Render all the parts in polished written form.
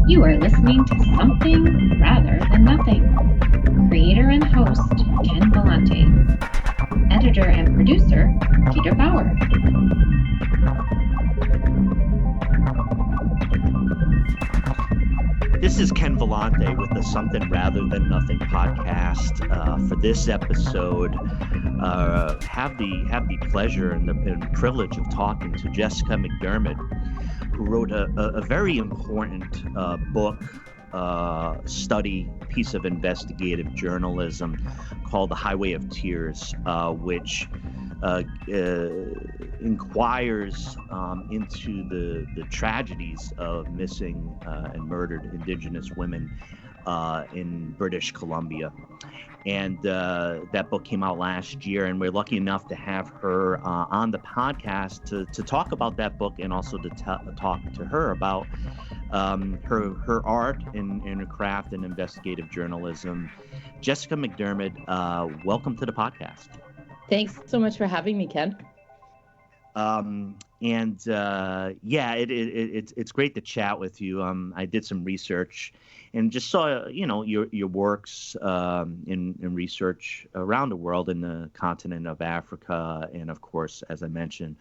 You are listening to Something Rather Than Nothing. Creator and host, Ken Vellante. Editor and producer, Peter Bauer. This is Ken Vellante with the Something Rather Than Nothing podcast. For this episode, have the pleasure and the privilege of talking to Jessica McDiarmid, who wrote a very important book, study piece of investigative journalism called The Highway of Tears, which inquires into the tragedies of missing and murdered Indigenous women in British Columbia. And that book came out last year, and we're lucky enough to have her on the podcast to talk about that book and also to talk to her about her art and her craft in investigative journalism. Jessica McDiarmid, welcome to the podcast. Thanks so much for having me, Ken. It's great to chat with you. I did some research and just saw, your works in research around the world in the continent of Africa, and of course, as I mentioned,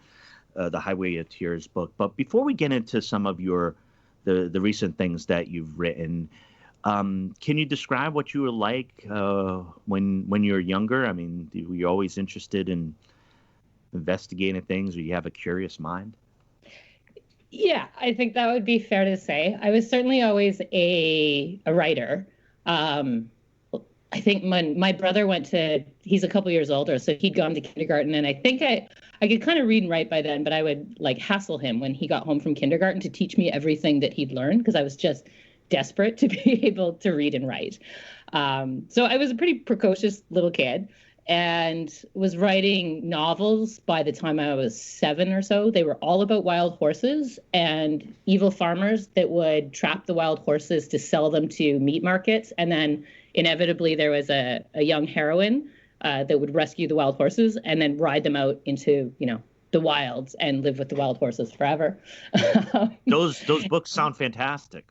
the Highway of Tears book. But before we get into some of the recent things that you've written, can you describe what you were like when you were younger? I mean, were you always interested in investigating things, or you have a curious mind? Yeah, I think that would be fair to say. I was certainly always a writer. I think my brother he's a couple years older, so he'd gone to kindergarten, and I think I could kind of read and write by then, but I would hassle him when he got home from kindergarten to teach me everything that he'd learned, because I was just desperate to be able to read and write. So I was a pretty precocious little kid and was writing novels by the time I was 7 or so. They were all about wild horses and evil farmers that would trap the wild horses to sell them to meat markets. And then inevitably there was a young heroine that would rescue the wild horses and then ride them out into, the wilds and live with the wild horses forever. Those books sound fantastic.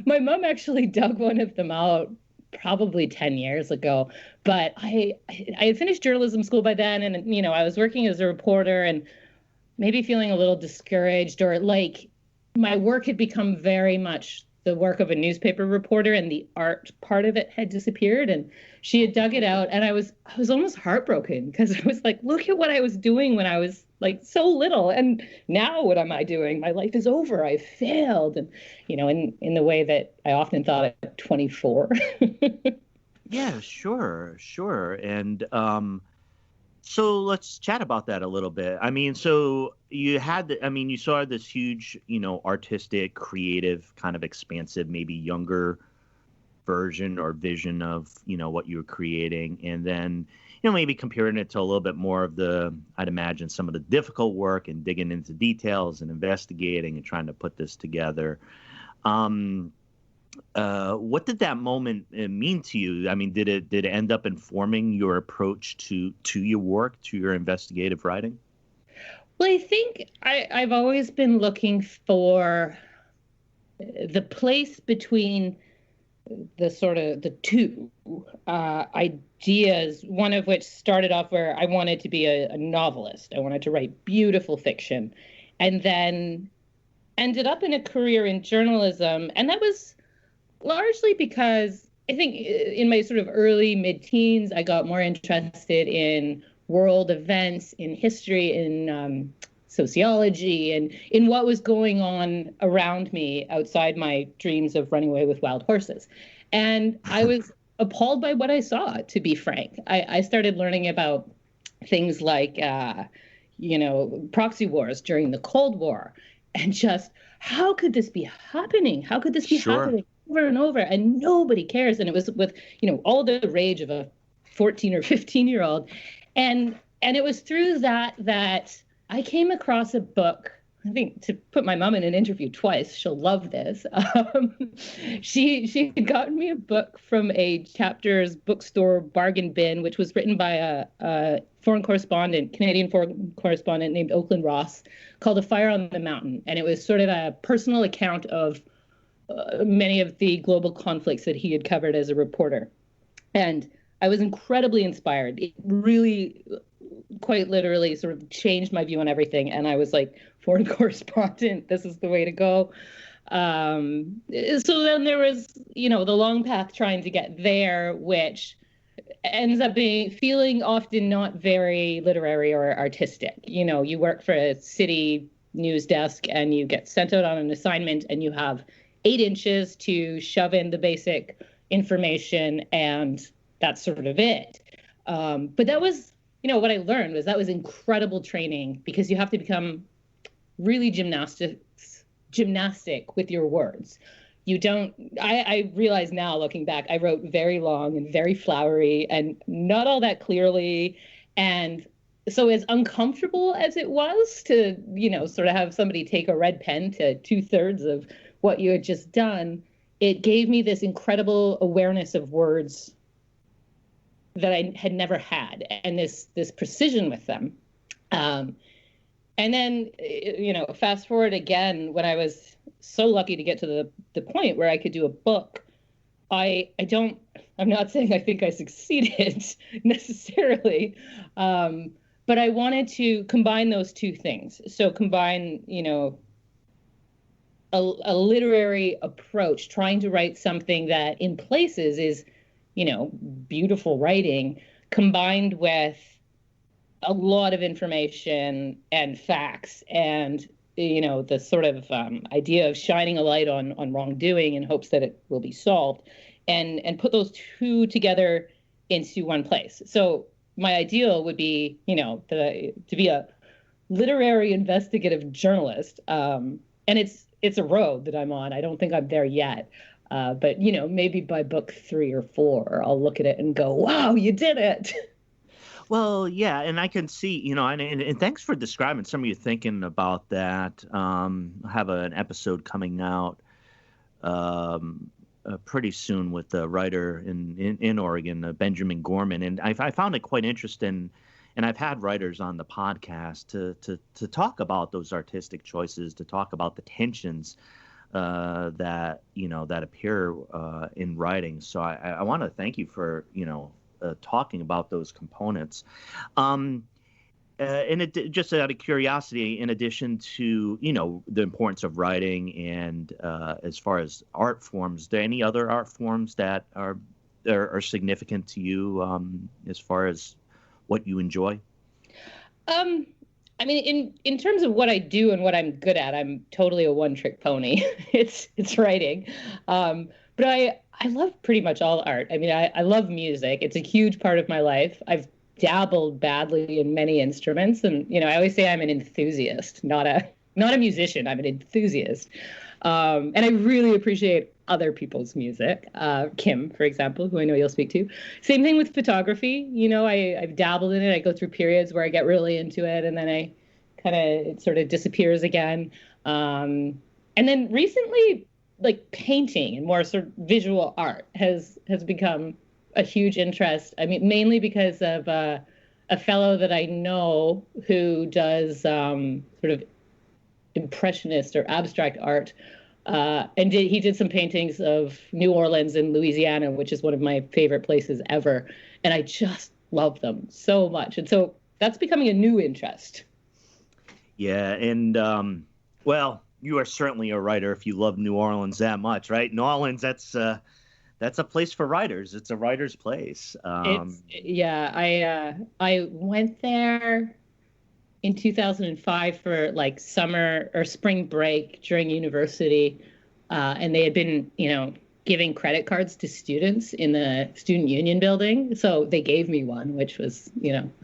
My mom actually dug one of them out probably 10 years ago, but I had finished journalism school by then, and I was working as a reporter and maybe feeling a little discouraged, or like my work had become very much the work of a newspaper reporter and the art part of it had disappeared. And she had dug it out, and I was almost heartbroken, because I was like, look at what I was doing when I was so little, and now what am I doing? My life is over. I failed. And in the way that I often thought at 24. Yeah, sure. And so let's chat about that a little bit. I mean, so you saw this huge, artistic, creative, kind of expansive, maybe younger version or vision of, what you were creating. And then, maybe comparing it to a little bit more of I'd imagine some of the difficult work and digging into details and investigating and trying to put this together. What did that moment mean to you? I mean, did it end up informing your approach to your work, to your investigative writing? Well, I think I've always been looking for the place between the two ideas, one of which started off where I wanted to be a novelist. I wanted to write beautiful fiction, and then ended up in a career in journalism. And that was largely because I think in my sort of early mid-teens, I got more interested in world events, in history, in sociology, and in what was going on around me outside my dreams of running away with wild horses. And I was appalled by what I saw, to be frank. I started learning about things like, proxy wars during the Cold War, and just, how could this be happening? How could this be happening over and over? And nobody cares. And it was with, all the rage of a 14 or 15-year-old. And it was through that I came across a book I think to put my mom in an interview twice, she'll love this. She had gotten me a book from a Chapters bookstore bargain bin, which was written by a foreign correspondent, Canadian foreign correspondent named Oakland Ross, called A Fire on the Mountain. And it was sort of a personal account of many of the global conflicts that he had covered as a reporter. And I was incredibly inspired. It really, quite literally, sort of changed my view on everything. And I was like, foreign correspondent, this is the way to go. So then there was, the long path trying to get there, which ends up feeling often not very literary or artistic. You work for a city news desk and you get sent out on an assignment and you have 8 inches to shove in the basic information, and that's sort of it. But that was, what I learned was that was incredible training, because you have to become really gymnastic with your words. I realize now, looking back, I wrote very long and very flowery and not all that clearly. And so as uncomfortable as it was to, sort of have somebody take a red pen to 2/3 of what you had just done, it gave me this incredible awareness of words that I had never had, and this precision with them. And then, fast forward again, when I was so lucky to get to the point where I could do a book, I'm not saying I think I succeeded necessarily, but I wanted to combine those two things. So combine, a literary approach, trying to write something that in places is, beautiful writing, combined with a lot of information and facts and, the sort of idea of shining a light on wrongdoing in hopes that it will be solved, and put those two together into one place. So my ideal would be, to be a literary investigative journalist. And it's a road that I'm on. I don't think I'm there yet. But, maybe by book 3 or 4, I'll look at it and go, wow, you did it. Well, yeah, and I can see, and thanks for describing some of you thinking about that. I have an episode coming out pretty soon with a writer in Oregon, Benjamin Gorman, and I found it quite interesting. And I've had writers on the podcast to talk about those artistic choices, to talk about the tensions that appear in writing. So I want to thank you for talking about those components. And just out of curiosity, in addition to the importance of writing and as far as art forms, are there any other art forms that are significant to you as far as what you enjoy? I mean, in terms of what I do and what I'm good at, I'm totally a one-trick pony. It's writing. But I love pretty much all art. I mean, I love music. It's a huge part of my life. I've dabbled badly in many instruments, and I always say I'm an enthusiast, not a musician. I'm an enthusiast. And I really appreciate other people's music. Kim, for example, who I know you'll speak to. Same thing with photography. I've dabbled in it. I go through periods where I get really into it, and then it sort of disappears again. And then recently, like painting and more sort of visual art has become a huge interest. I mean, mainly because of a fellow that I know who does sort of impressionist or abstract art. And he did some paintings of New Orleans and Louisiana, which is one of my favorite places ever. And I just love them so much. And so that's becoming a new interest. Yeah. And, well, you are certainly a writer if you love New Orleans that much, right? New Orleans, that's a place for writers. It's a writer's place. I went there in 2005 for like summer or spring break during university, and they had been, giving credit cards to students in the student union building. So they gave me one, which was,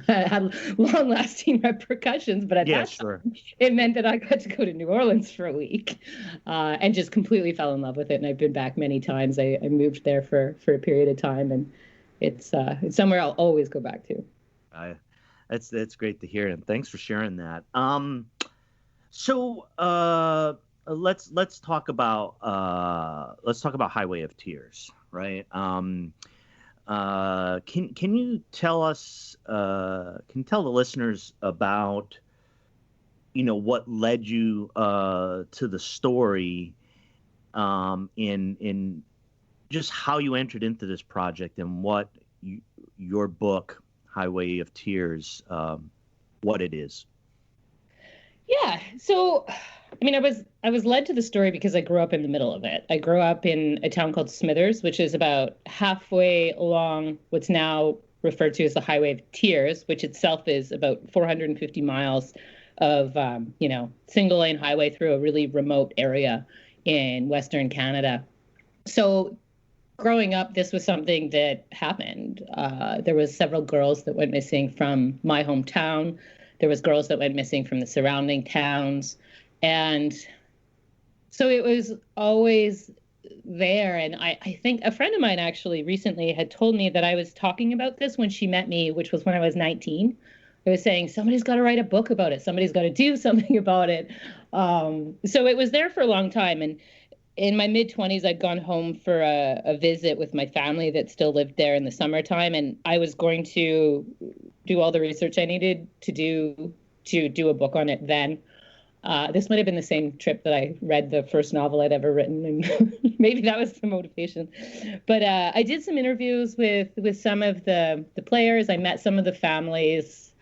had long-lasting repercussions. But at that time, it meant that I got to go to New Orleans for a week, and just completely fell in love with it. And I've been back many times. I moved there for a period of time, and it's somewhere I'll always go back to. That's great to hear, and thanks for sharing that. So let's talk about Highway of Tears, right? Can you tell us can you tell the listeners about what led you to the story, in just how you entered into this project and what your book Highway of Tears, what it is? Yeah. So, I mean, I was led to the story because I grew up in the middle of it. I grew up in a town called Smithers, which is about halfway along what's now referred to as the Highway of Tears, which itself is about 450 miles of, single lane highway through a really remote area in Western Canada. So growing up, this was something that happened. There was several girls that went missing from my hometown. There was girls that went missing from the surrounding towns. And so it was always there. And I think a friend of mine actually recently had told me that I was talking about this when she met me, which was when I was 19. I was saying, somebody's got to write a book about it. Somebody's got to do something about it. So it was there for a long time. And in my mid-20s, I'd gone home for a visit with my family that still lived there in the summertime. And I was going to do all the research I needed to do a book on it then. This might have been the same trip that I read the first novel I'd ever written, and maybe that was the motivation. But I did some interviews with some of the players. I met some of the families,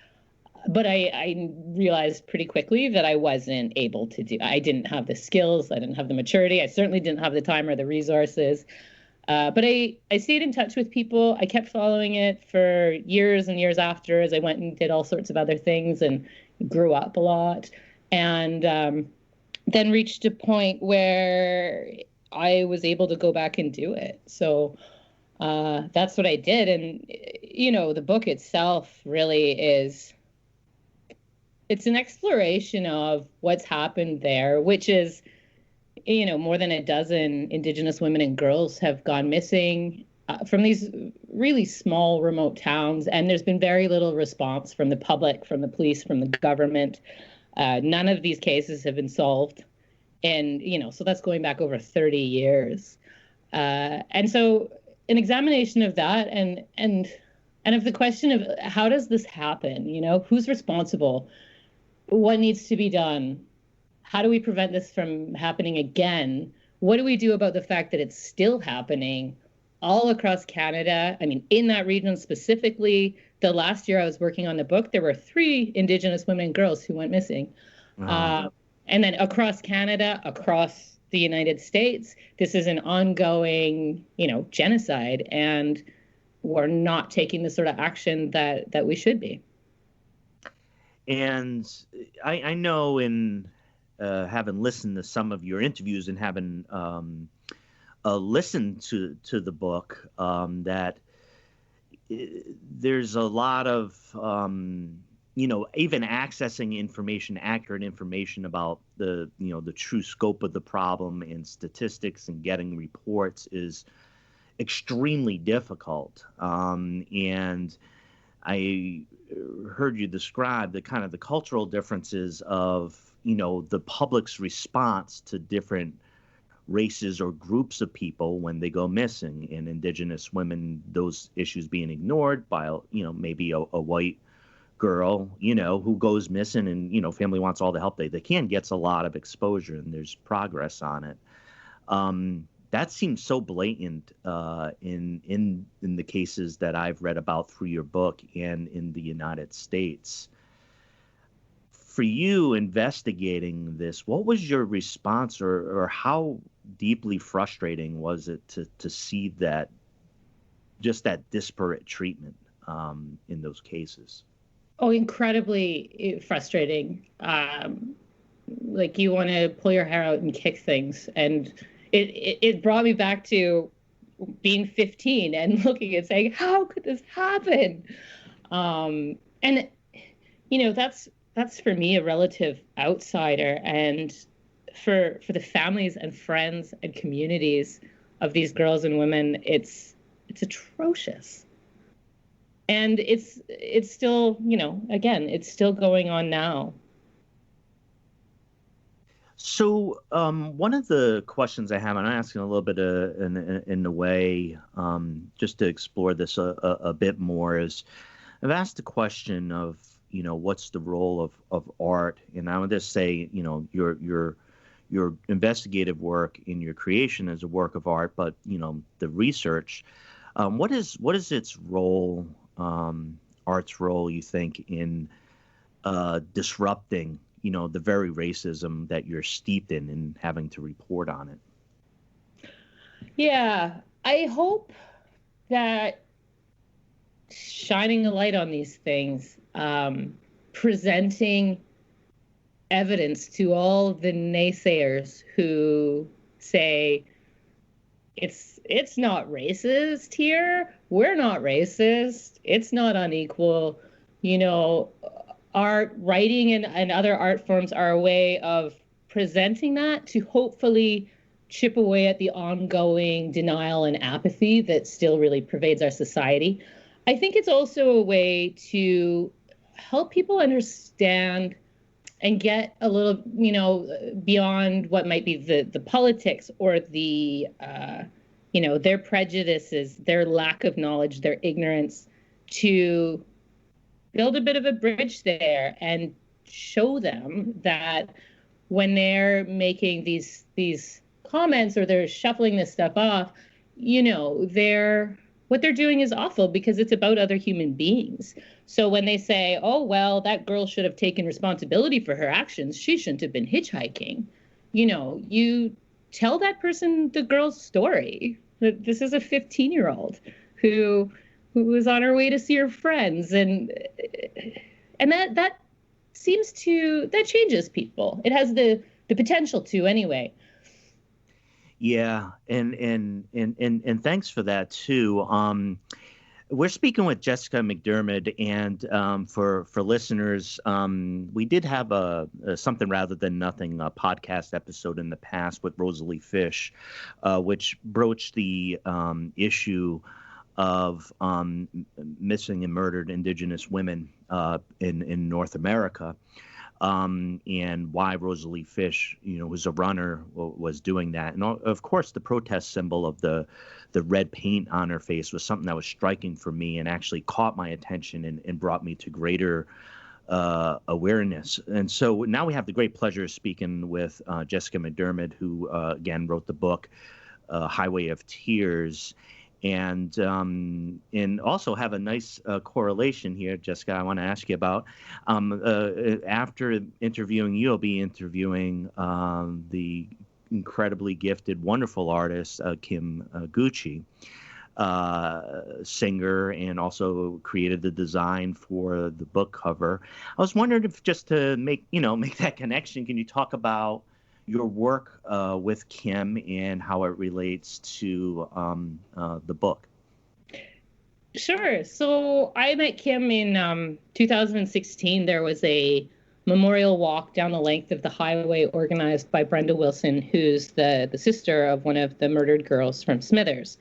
but I realized pretty quickly that I wasn't able to do. I didn't have the skills. I didn't have the maturity. I certainly didn't have the time or the resources. But I stayed in touch with people. I kept following it for years and years after, as I went and did all sorts of other things and grew up a lot. And then reached a point where I was able to go back and do it. So that's what I did. And, the book itself really is, it's an exploration of what's happened there, which is, more than a dozen Indigenous women and girls have gone missing from these really small, remote towns. And there's been very little response from the public, from the police, from the government. None of these cases have been solved. And, so that's going back over 30 years. And so an examination of that and of the question of how does this happen? Who's responsible? What needs to be done? How do we prevent this from happening again? What do we do about the fact that it's still happening all across Canada? I mean, in that region specifically, the last year I was working on the book, there were 3 Indigenous women and girls who went missing. And then across Canada, across the United States, this is an ongoing, genocide, and we're not taking the sort of action that we should be. And I know, in having listened to some of your interviews and having listened to the book, that there's a lot of, even accessing information, accurate information about the true scope of the problem and statistics and getting reports is extremely difficult. And I heard you describe the kind of the cultural differences of, the public's response to different races or groups of people when they go missing. And Indigenous women, those issues being ignored by, maybe a white girl, who goes missing, and, family wants all the help they can, gets a lot of exposure, and there's progress on it. That seems so blatant in the cases that I've read about through your book and in the United States. For you investigating this, what was your response, or how deeply frustrating was it to see that, just that disparate treatment in those cases? Oh, incredibly frustrating. Like, you want to pull your hair out and kick things. And it brought me back to being 15 and looking and saying, how could this happen? And, that's for me a relative outsider. And for the families and friends and communities of these girls and women, it's atrocious. And it's still, again, it's still going on now. So one of the questions I have, and I'm asking a little bit in a way, just to explore this a bit more, is I've asked the question of, what's the role of art? And I would just say, your investigative work in your creation is a work of art, but, the research, what is its role, art's role, you think, in disrupting, the very racism that you're steeped in and having to report on it? Yeah, I hope that shining a light on these things, presenting evidence to all the naysayers who say it's not racist here, we're not racist, it's not unequal, art, writing, and other art forms are a way of presenting that to hopefully chip away at the ongoing denial and apathy that still really pervades our society. I think it's also a way to help people understand and get a little, beyond what might be the politics or the, their prejudices, their lack of knowledge, their ignorance, to build a bit of a bridge there and show them that when they're making these comments or they're shuffling this stuff off, what they're doing is awful because it's about other human beings. So when they say, oh, well, that girl should have taken responsibility for her actions, she shouldn't have been hitchhiking, you tell that person the girl's story. That this is a 15-year-old who was on her way to see her friends, and that changes people. It has the potential to, anyway. Yeah, and thanks for that too. We're speaking with Jessica McDiarmid, and for listeners, we did have a Something Rather Than Nothing podcast episode in the past with Rosalie Fish, which broached the issue of missing and murdered Indigenous women in North America. And why Rosalie Fish, who's a runner, was doing that. And of course, the protest symbol of the red paint on her face was something that was striking for me and actually caught my attention and brought me to greater awareness. And so now we have the great pleasure of speaking with Jessica McDiarmid, who again wrote the book Highway of Tears. And also have a nice correlation here, Jessica, I want to ask you about. After interviewing you, I'll be interviewing the incredibly gifted, wonderful artist, Kim Gucci, singer, and also created the design for the book cover. I was wondering if, just to make that connection, can you talk about your work with Kim and how it relates to the book? Sure. So I met Kim in 2016. There was a memorial walk down the length of the highway organized by Brenda Wilson, who's the sister of one of the murdered girls from Smithers.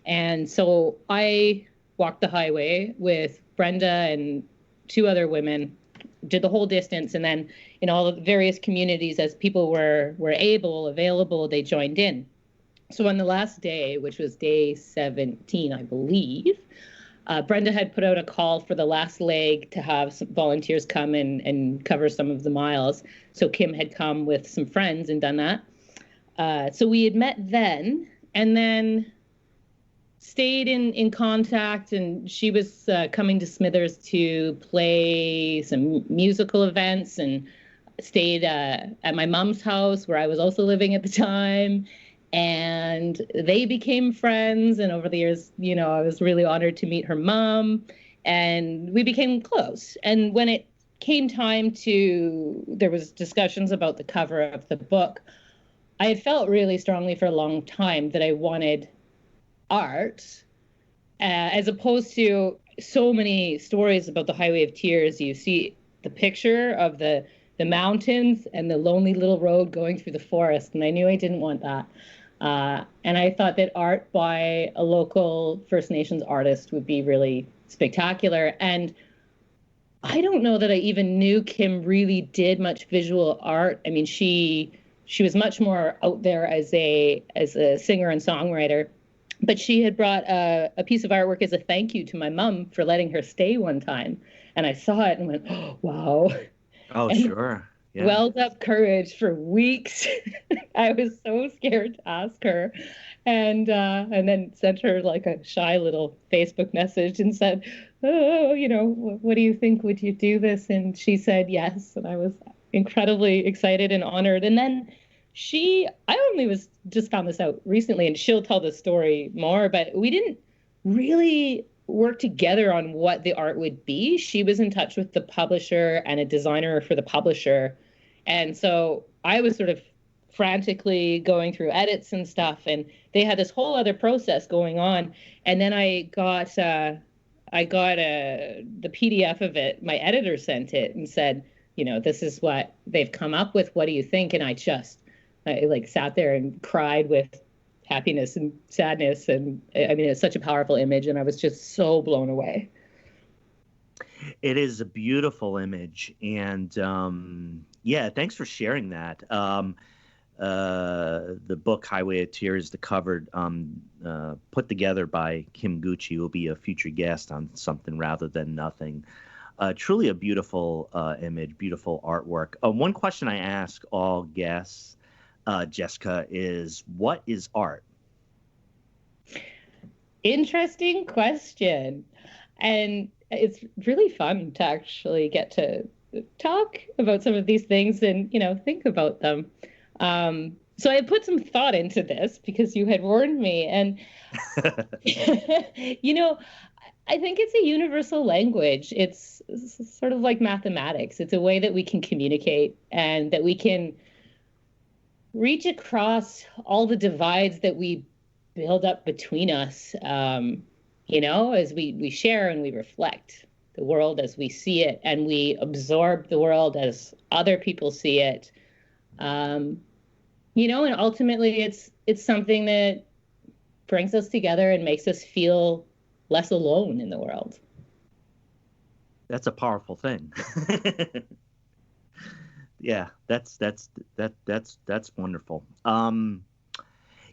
And so I walked the highway with Brenda and two other women, did the whole distance, and then in all the various communities, as people were available, they joined in. So on the last day, which was day 17, I believe, Brenda had put out a call for the last leg to have some volunteers come and cover some of the miles. So Kim had come with some friends and done that. So we had met then, and then stayed in contact, and she was coming to Smithers to play some musical events, and stayed at my mom's house, where I was also living at the time. And they became friends, and over the years, I was really honored to meet her mom, and we became close. And when it came time there was discussions about the cover of the book, I had felt really strongly for a long time that I wanted art, as opposed to so many stories about the Highway of Tears. You see the picture of the mountains and the lonely little road going through the forest, and I knew I didn't want that. And I thought that art by a local First Nations artist would be really spectacular. And I don't know that I even knew Kim really did much visual art. I mean, she she was much more out there as a singer and songwriter. But she had brought a piece of artwork as a thank you to my mom for letting her stay one time. And I saw it and went, oh, wow. Oh, and sure. Yeah. Welled up courage for weeks. I was so scared to ask her. And then sent her like a shy little Facebook message and said, oh, what do you think? Would you do this? And she said yes. And I was incredibly excited and honored. And then I only just found this out recently, and she'll tell the story more, but we didn't really work together on what the art would be. She was in touch with the publisher and a designer for the publisher. And so I was sort of frantically going through edits and stuff, and they had this whole other process going on. And then I got the PDF of it. My editor sent it and said, this is what they've come up with. What do you think? And I like sat there and cried with happiness and sadness. And I mean, it's such a powerful image, and I was just so blown away. It is a beautiful image. And yeah, thanks for sharing that. The book Highway of Tears, the cover put together by Kim Gucci, who will be a future guest on Something Rather Than Nothing. Truly a beautiful image, beautiful artwork. One question I ask all guests, Jessica, is what is art? Interesting question. And it's really fun to actually get to talk about some of these things and, think about them. So I put some thought into this because you had warned me. And, I think it's a universal language. It's sort of like mathematics. It's a way that we can communicate and that we can reach across all the divides that we build up between us, as we share and we reflect the world as we see it, and we absorb the world as other people see it. And ultimately it's something that brings us together and makes us feel less alone in the world. That's a powerful thing. Yeah, that's wonderful.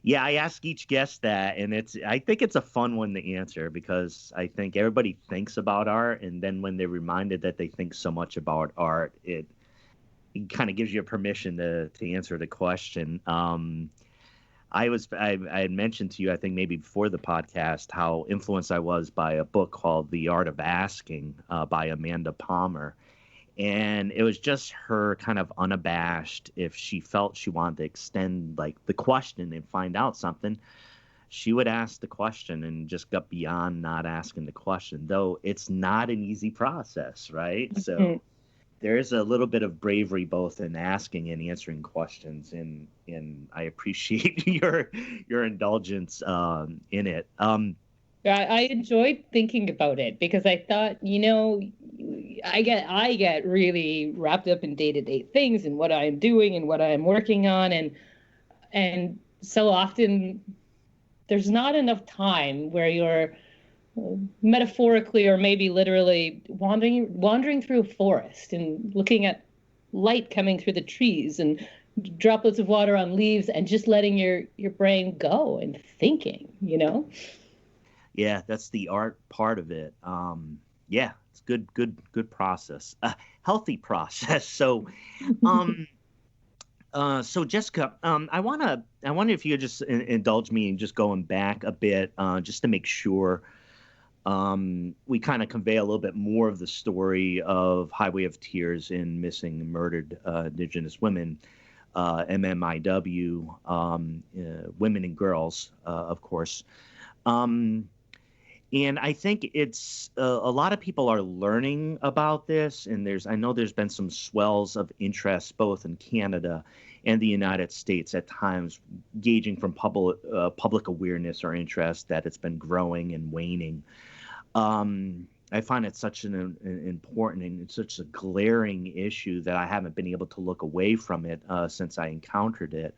Yeah, I ask each guest that, and I think it's a fun one to answer because I think everybody thinks about art, and then when they're reminded that they think so much about art, it kind of gives you permission to answer the question. I had mentioned to you, I think maybe before the podcast, how influenced I was by a book called The Art of Asking by Amanda Palmer. And it was just her kind of unabashed. If she felt she wanted to extend like the question and find out something, she would ask the question and just got beyond not asking the question, though it's not an easy process, right? Mm-hmm. So there's a little bit of bravery both in asking and answering questions, and I appreciate your indulgence in it. I enjoyed thinking about it because I thought, I get really wrapped up in day-to-day things and what I'm doing and what I'm working on, and so often there's not enough time where you're metaphorically or maybe literally wandering through a forest and looking at light coming through the trees and droplets of water on leaves and just letting your brain go and thinking, Yeah, that's the art part of it. Yeah, it's good process, healthy process. So, so Jessica, I wonder if you could just indulge me in just going back a bit, just to make sure we kind of convey a little bit more of the story of Highway of Tears in Missing and Murdered Indigenous Women, MMIW, women and girls, of course. And I think it's a lot of people are learning about this, and I know there's been some swells of interest both in Canada and the United States at times, gauging from public awareness or interest that it's been growing and waning. I find it such an important and such a glaring issue that I haven't been able to look away from it since I encountered it.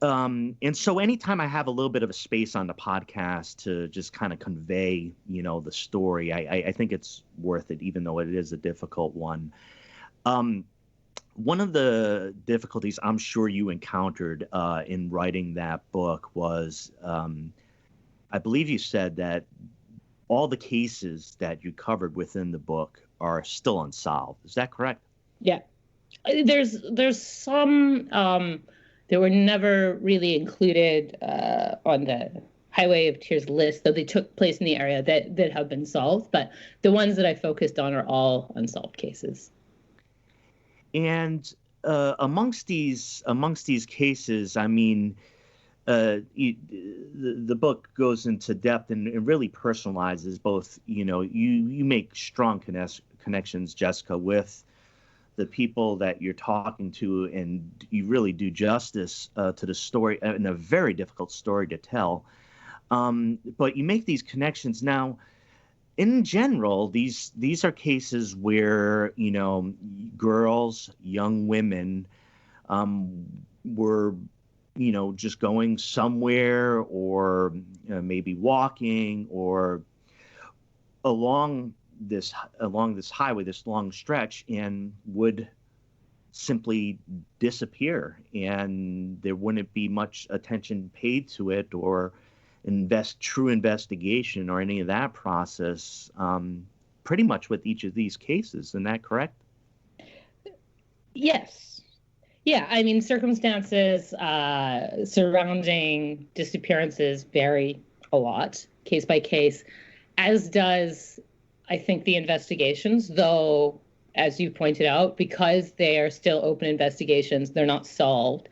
And so anytime I have a little bit of a space on the podcast to just kind of convey, the story, I think it's worth it, even though it is a difficult one. one of the difficulties I'm sure you encountered in writing that book was, I believe you said that all the cases that you covered within the book are still unsolved. Is that correct? Yeah. There's some that were never really included on the Highway of Tears list, though they took place in the area that have been solved. But the ones that I focused on are all unsolved cases. And amongst these cases, I mean, the book goes into depth and really personalizes both. You make strong connections, Jessica, with the people that you're talking to, and you really do justice to the story, and a very difficult story to tell. But you make these connections now. In general, these are cases where girls, young women, were just going somewhere, or maybe walking, or along this highway, this long stretch, and would simply disappear, and there wouldn't be much attention paid to it, or true investigation, or any of that process, pretty much with each of these cases. Isn't that correct? Yes. Yeah, I mean, circumstances surrounding disappearances vary a lot, case by case, as does, I think, the investigations, though, as you pointed out, because they are still open investigations, they're not solved.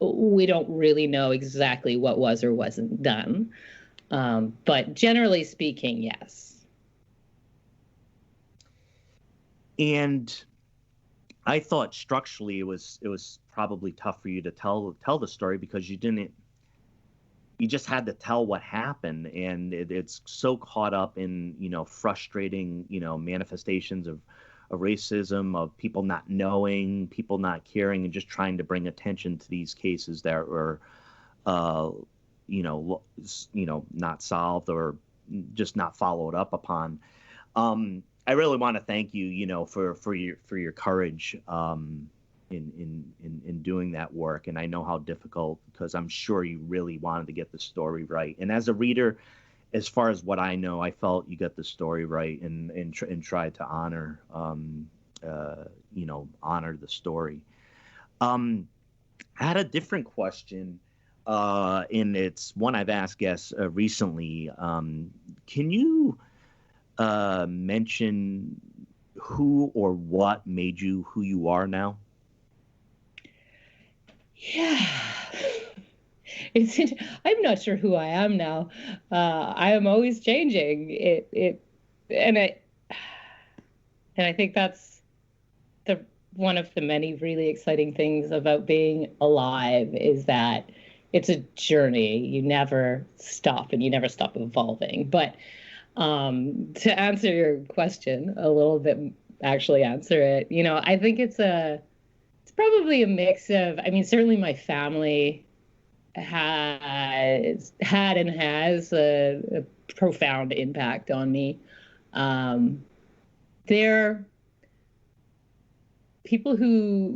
We don't really know exactly what was or wasn't done. But generally speaking, yes. And I thought structurally it was probably tough for you to tell the story, because you just had to tell what happened, and it's so caught up in frustrating manifestations of racism, of people not knowing, people not caring, and just trying to bring attention to these cases that were not solved, or just not followed up upon. I really want to thank you, for your courage in doing that work. And I know how difficult, because I'm sure you really wanted to get the story right. And as a reader, as far as what I know, I felt you got the story right, and tried to honor the story. I had a different question, and it's one I've asked guests recently. Can you mention who or what made you who you are now? Yeah. I'm not sure who I am now. I am always changing. And I think that's one of the many really exciting things about being alive, is that it's a journey. You never stop, and you never stop evolving. But to answer your question a little bit, actually answer it, I think it's probably a mix of, I mean, certainly my family had and has a profound impact on me. They're people who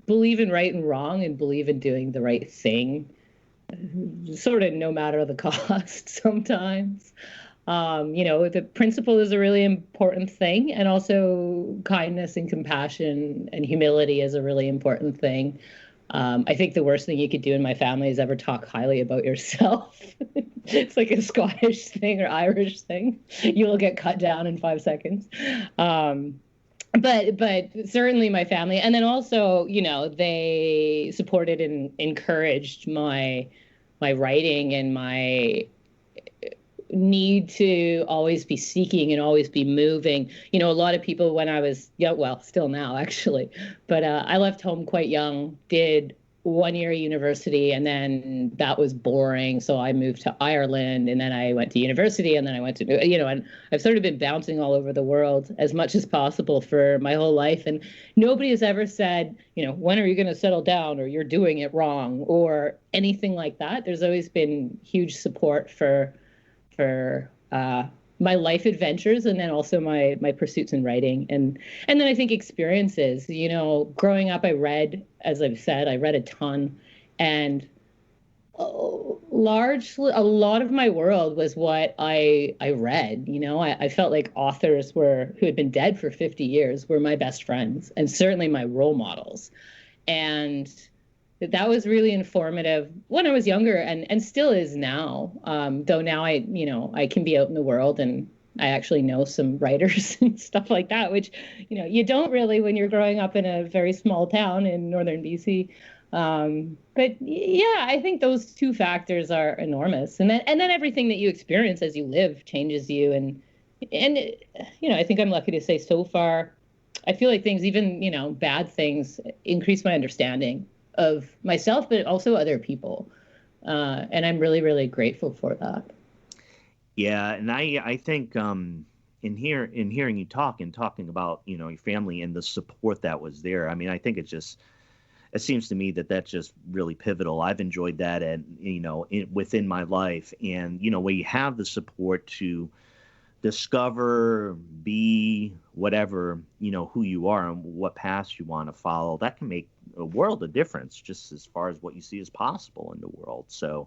believe in right and wrong, and believe in doing the right thing, sort of no matter the cost sometimes. The principle is a really important thing, and also kindness and compassion and humility is a really important thing. I think the worst thing you could do in my family is ever talk highly about yourself. It's like a Scottish thing or Irish thing. You will get cut down in 5 seconds. But certainly my family. And then also, they supported and encouraged my writing, and my need to always be seeking and always be moving. A lot of people, when I was young, well, still now actually, but I left home quite young, did 1 year university, and then that was boring. So I moved to Ireland, and then I went to university, and then I went to, and I've sort of been bouncing all over the world as much as possible for my whole life. And nobody has ever said, when are you going to settle down, or you're doing it wrong, or anything like that. There's always been huge support for my life adventures, and then also my pursuits in writing, and then I think experiences. Growing up, I read, as I've said, I read a ton, and largely a lot of my world was what I read. I felt like authors who had been dead for 50 years were my best friends and certainly my role models. And that was really informative when I was younger, and still is now. Though now I can be out in the world and I actually know some writers and stuff like that, which, you don't really when you're growing up in a very small town in northern BC. But yeah, I think those two factors are enormous. And then everything that you experience as you live changes you. And I think I'm lucky to say so far, I feel like things, even, bad things, increase my understanding of myself, but also other people. And I'm really, really grateful for that. Yeah. And I think, in hearing you talk and talking about, your family and the support that was there, I mean, I think it seems to me that that's just really pivotal. I've enjoyed that, and within my life, and where you have the support to discover, be whatever who you are and what path you want to follow, that can make a world of difference, just as far as what you see as possible in the world. So,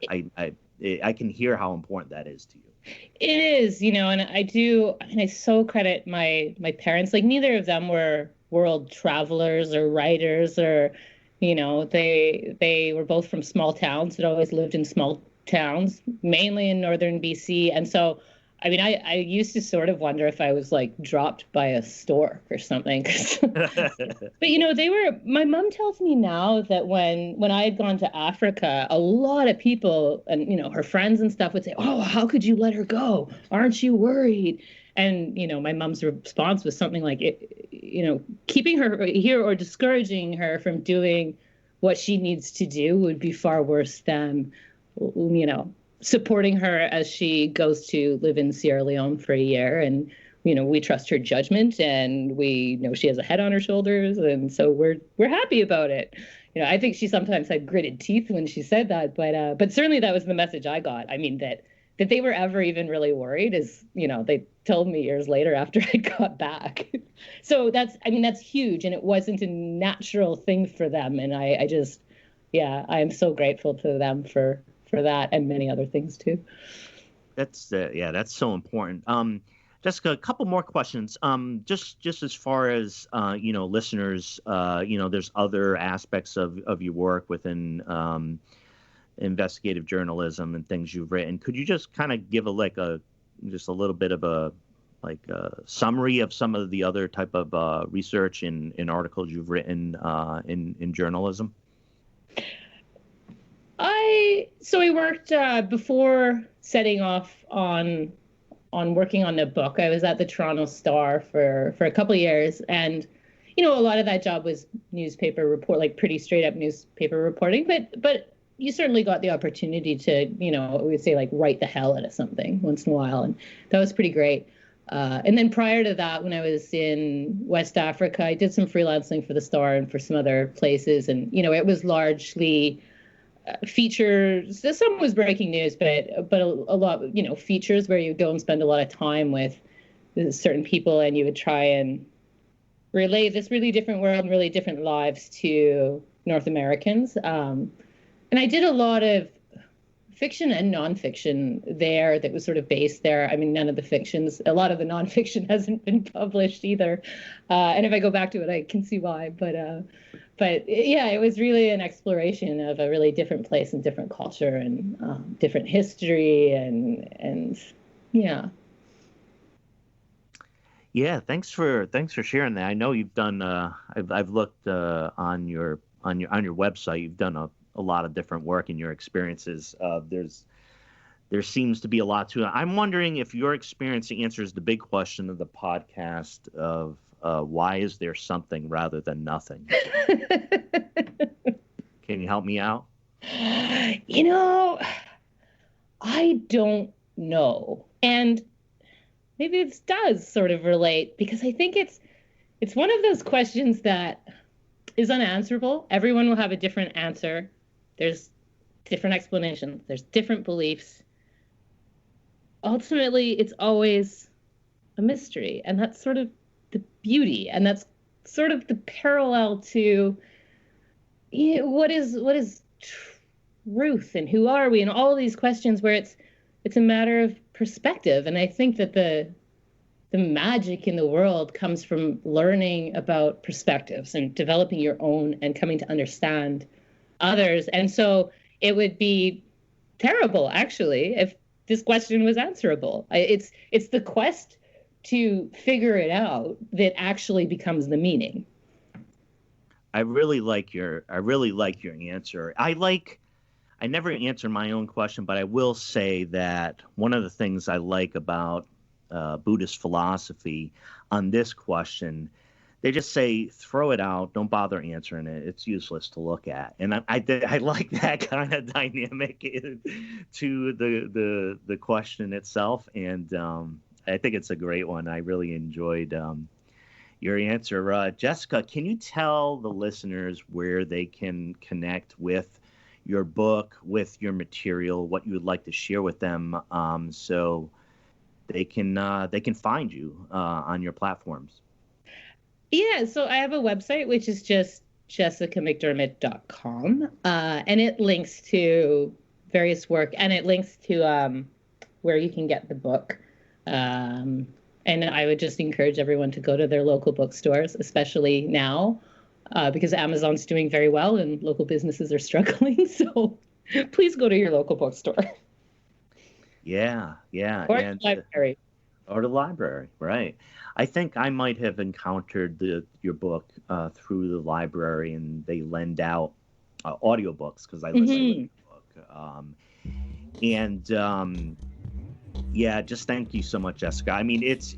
I can hear how important that is to you. It is, and I so credit my parents. Like, neither of them were world travelers or writers, or they were both from small towns, had always lived in small towns, mainly in northern BC. And so I mean, I used to sort of wonder if I was like dropped by a stork or something. But my mom tells me now that when I had gone to Africa, a lot of people and, her friends and stuff would say, "Oh, how could you let her go? Aren't you worried?" And, my mom's response was something like, keeping her here or discouraging her from doing what she needs to do would be far worse than, supporting her as she goes to live in Sierra Leone for a year. And, we trust her judgment, and we know she has a head on her shoulders. And so we're happy about it. I think she sometimes had gritted teeth when she said that, but certainly that was the message I got. I mean, that they were ever even really worried is, they told me years later after I got back. So that's huge. And it wasn't a natural thing for them. And I am so grateful to them for that and many other things too. That's so important. Jessica, a couple more questions. Just as far as listeners, there's other aspects of your work within investigative journalism and things you've written. Could you just kind of give a little bit of a summary of some of the other type of research and articles you've written in journalism? I worked before setting off on working on the book. I was at the Toronto Star for a couple of years, and a lot of that job was newspaper report, like pretty straight up newspaper reporting. But you certainly got the opportunity to, we would say, like, write the hell out of something once in a while, and that was pretty great. And then prior to that, when I was in West Africa, I did some freelancing for the Star and for some other places, and it was largely features. Some was breaking news, but a lot, features where you go and spend a lot of time with certain people, and you would try and relay this really different world and really different lives to North Americans. And I did a lot of fiction and nonfiction there that was sort of based there. I mean, none of the fictions, a lot of the nonfiction hasn't been published either. And if I go back to it, I can see why. But yeah, it was really an exploration of a really different place and different culture and different history and yeah. Yeah, thanks for sharing that. I know you've done. I've looked on your website. You've done a lot of different work in your experiences. There seems to be a lot to it. I'm wondering if your experience answers the big question of the podcast of why is there something rather than nothing? Can you help me out? I don't know. And maybe this does sort of relate, because I think it's one of those questions that is unanswerable. Everyone will have a different answer. There's different explanations. There's different beliefs. ultimately it's always a mystery, and that's sort of the beauty, and that's sort of the parallel to what is truth and who are we and all these questions where it's a matter of perspective. And I think that the magic in the world comes from learning about perspectives and developing your own and coming to understand others. And so it would be terrible, actually, if this question was answerable. It's the quest to figure it out that actually becomes the meaning. I really like your answer. I never answer my own question, but I will say that one of the things I like about Buddhist philosophy on this question, they just say, throw it out, don't bother answering it. It's useless to look at. And I like that kind of dynamic to the question itself. And I think it's a great one. I really enjoyed your answer. Jessica, can you tell the listeners where they can connect with your book, with your material, what you would like to share with them, so they can find you on your platforms? Yeah, so I have a website, which is just jessicamcdiarmid.com, and it links to various work, and it links to where you can get the book. And I would just encourage everyone to go to their local bookstores, especially now, because Amazon's doing very well and local businesses are struggling. So please go to your local bookstore. Yeah. Or the library. Or the library, right. I think I might have encountered your book through the library, and they lend out audiobooks because I listen to the book. Yeah, just thank you so much, Jessica. I mean, it's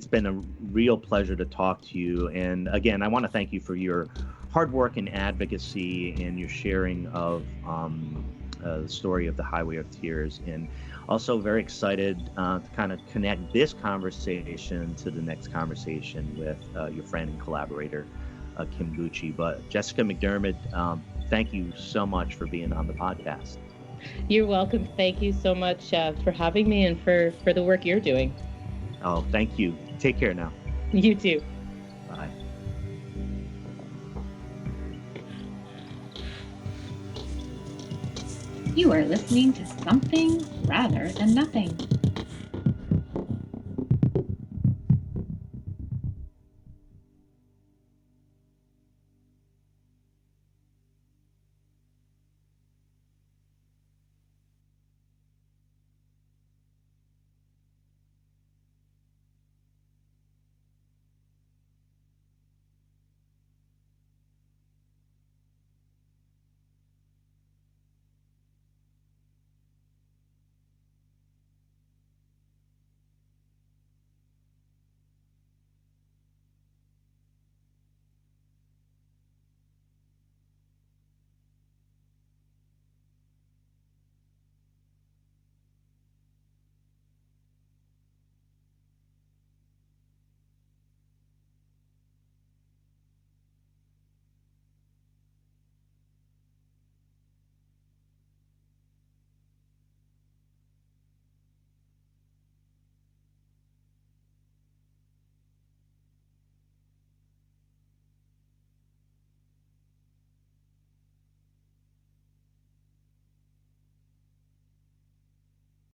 been a real pleasure to talk to you. And again, I want to thank you for your hard work and advocacy and your sharing of the story of the Highway of Tears. And also very excited to kind of connect this conversation to the next conversation with your friend and collaborator, Kim Gucci. But Jessica McDiarmid, thank you so much for being on the podcast. You're welcome. Thank you so much for having me and for the work you're doing. Oh, thank you. Take care now. You too. Bye. You are listening to Something Rather Than Nothing.